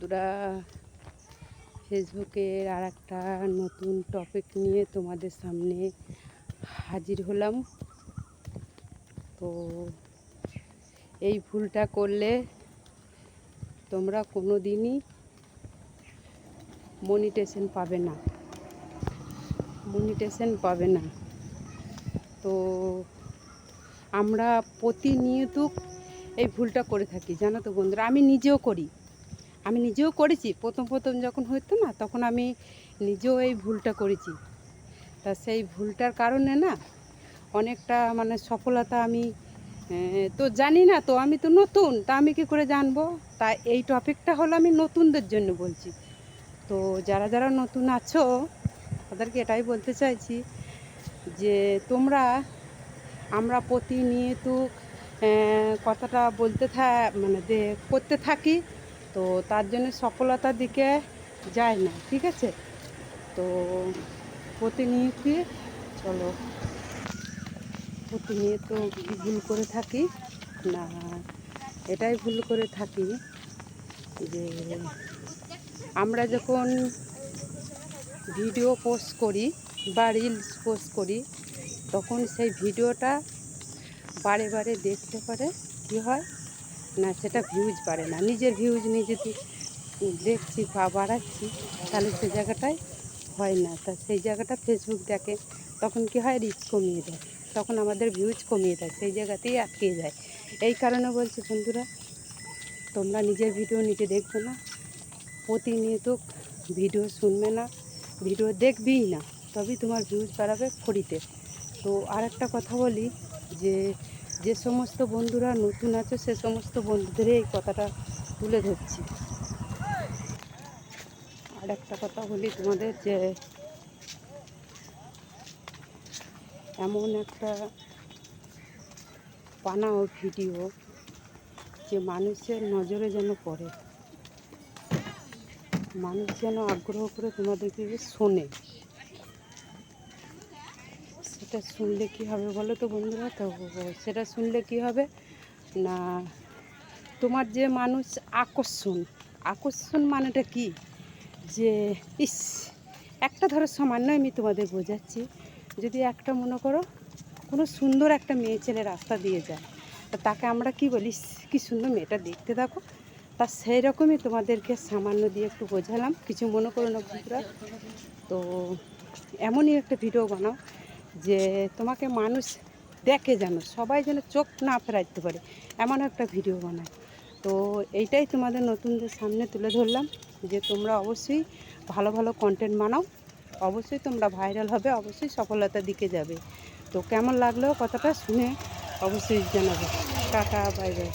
বন্ধুরা, ফেসবুকের আর একটা নতুন টপিক নিয়ে তোমাদের সামনে হাজির হলাম। তো এই ভুলটা করলে তোমরা কোনো দিনই মনিটেশন পাবে না। তো আমরা প্রতিনিয়ত এই ভুলটা করে থাকি, জানো তো বন্ধুরা। আমি নিজেও করেছি। প্রথম যখন হতো না, তখন আমি নিজেও এই ভুলটা করেছি। তা সেই ভুলটার কারণে না অনেকটা সফলতা আমি তো জানি না। তো আমি তো নতুন, তা আমি কী করে জানবো? তাই এই টপিকটা হলো আমি নতুনদের জন্য বলছি। তো যারা নতুন আছো তাদেরকে এটাই বলতে চাইছি যে আমরা প্রতিনিয়ত কথাটা বলতে করতে থাকি। তো তার জন্য সফলতার দিকে যায় না, ঠিক আছে? তো প্রতিনিয়ত কি ভুল করে থাকি না, এটাই ভুল করে থাকি যে আমরা যখন ভিডিও পোস্ট করি বা রিলস পোস্ট করি, তখন সেই ভিডিওটা বারে দেখতে পারে কী হয় না, সেটা ভিউজ বাড়ে না। নিজের ভিউজ নিজে দেখছি বা বাড়াচ্ছি, তাহলে সে জায়গাটায় হয় না। তা সেই জায়গাটা ফেসবুক দেখে, তখন কি হয়, রিচ কমিয়ে দেয়, তখন আমাদের ভিউজ কমিয়ে দেয়, সেই জায়গাতেই আটকে যায়। এই কারণে বলছি বন্ধুরা, তোমরা নিজের ভিডিও নিজে দেখবে না, প্রতিনিয়ত ভিডিও শুনবে না, ভিডিও দেখবেই না, তবেই তোমার ভিউজ বাড়াবে ফ্রিতে। তো আর একটা কথা বলি, যে সমস্ত বন্ধুরা নতুন আছে সে সমস্ত বন্ধুদের এই কথাটা তুলে ধরছি। আর একটা কথা বলি তোমাদের, যে এমন একটা বানাও ভিডিও যে মানুষের নজরে যেন পড়ে, মানুষ যেন আগ্রহ করে তোমাদেরকে শোনে। সেটা শুনলে কী হবে বলো তো বন্ধুরা? তো সেটা শুনলে কী হবে না, তোমার যে মানুষ আকর্ষণ মানেটা কি, যে ইস, একটা ধরো সামান্য আমি তোমাদের বোঝাচ্ছি, যদি একটা মনে করো কোনো সুন্দর একটা মেয়ে ছেলে রাস্তা দিয়ে যায়, তা তাকে আমরা কি বলি, কি সুন্দর মেয়েটা, দেখতে থাকো। তা সেই রকমই তোমাদেরকে সামান্য দিয়ে একটু বোঝালাম, কিছু মনে করো না বন্ধুরা। তো এমনই একটা ভিডিও বানাও যে তোমাকে মানুষ দেখে, যেন সবাই যেন চোখ না ফেরাইতে পারে, এমন একটা ভিডিও বানায়। তো এইটাই তোমাদের নতুনদের সামনে তুলে ধরলাম, যে তোমরা অবশ্যই ভালো কন্টেন্ট বানাও, অবশ্যই তোমরা ভাইরাল হবে, অবশ্যই সফলতার দিকে যাবে। তো কেমন লাগলো কথাটা শুনে অবশ্যই জানাবে। Tata, bye bye.